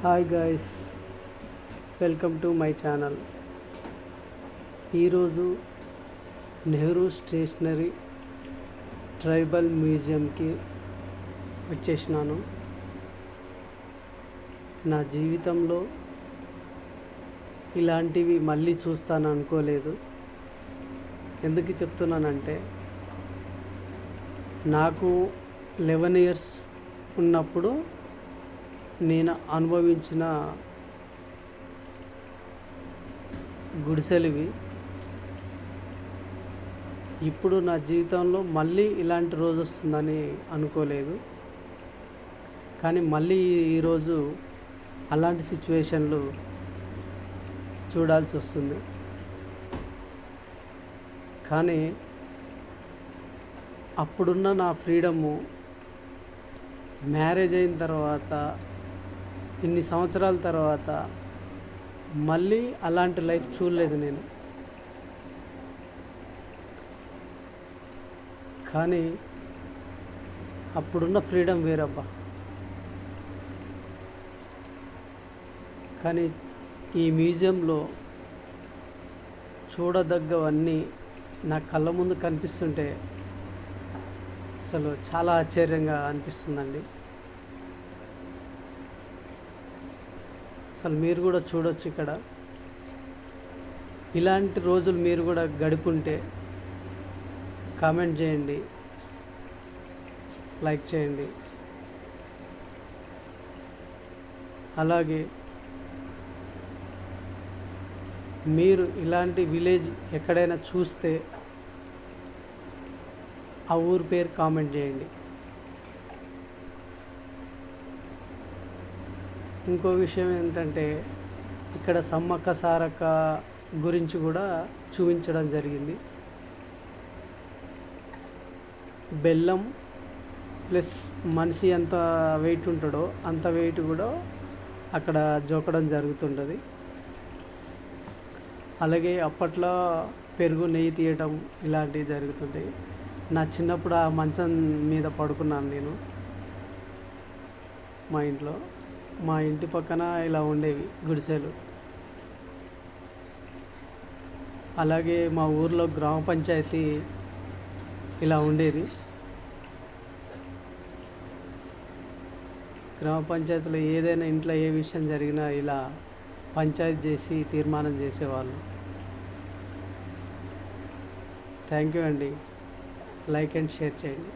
Hi guys, welcome to my channel. ఈరోజు Nehru stationery tribal మ్యూజియంకి వచ్చేసినాను. నా జీవితంలో ఇలాంటివి మళ్ళీ చూస్తాను అనుకోలేదు. ఎందుకు చెప్తున్నానంటే, నాకు 11 ఇయర్స్ ఉన్నప్పుడు నేను అనుభవించిన గుడిసెలివి. ఇప్పుడు నా జీవితంలో మళ్ళీ ఇలాంటి రోజు వస్తుందని అనుకోలేదు. కానీ మళ్ళీ ఈరోజు అలాంటి సిచ్యువేషన్లు చూడాల్సి వస్తుంది. కానీ అప్పుడున్న నా ఫ్రీడము మ్యారేజ్ అయిన తర్వాత, ఇన్ని సంవత్సరాల తర్వాత మళ్ళీ అలాంటి లైఫ్ చూడలేదు నేను. కానీ అప్పుడున్న ఫ్రీడమ్ వేరబ్బా. కానీ ఈ మ్యూజియంలో చూడదగ్గవన్నీ నా కళ్ళ ముందు కనిపిస్తుంటే అసలు చాలా ఆశ్చర్యంగా అనిపిస్తుందండి. అసలు మీరు కూడా చూడొచ్చు ఇక్కడ. ఇలాంటి రోజులు మీరు కూడా గడుపుంటే కామెంట్ చేయండి, లైక్ చేయండి. అలాగే మీరు ఇలాంటి విలేజ్ ఎక్కడైనా చూస్తే ఆ ఊరి పేరు కామెంట్ చేయండి. ఇంకో విషయం ఏంటంటే, ఇక్కడ సమ్మక్క సారక్క గురించి కూడా చూపించడం జరిగింది. బెల్లం ప్లస్ మనిషి ఎంత వెయిట్ ఉంటాడో అంత వెయిట్ కూడా అక్కడ జోకడం జరుగుతుంటుంది. అలాగే అప్పట్లో పెరుగు, నెయ్యి తీయటం ఇలాంటివి జరుగుతుంటాయి. నా చిన్నప్పుడు ఆ మంచం మీద పడుకున్నాను నేను. మా ఇంటి పక్కన ఇలా ఉండేవి గుడిసెలు. అలాగే మా ఊర్లో గ్రామ పంచాయతీ ఇలా ఉండేది. గ్రామ పంచాయతీలో ఏదైనా ఇంట్లో ఏ విషయం జరిగినా ఇలా పంచాయతీ చేసి తీర్మానం చేసేవాళ్ళు. థ్యాంక్ యూ అండి. లైక్ అండ్ షేర్ చేయండి.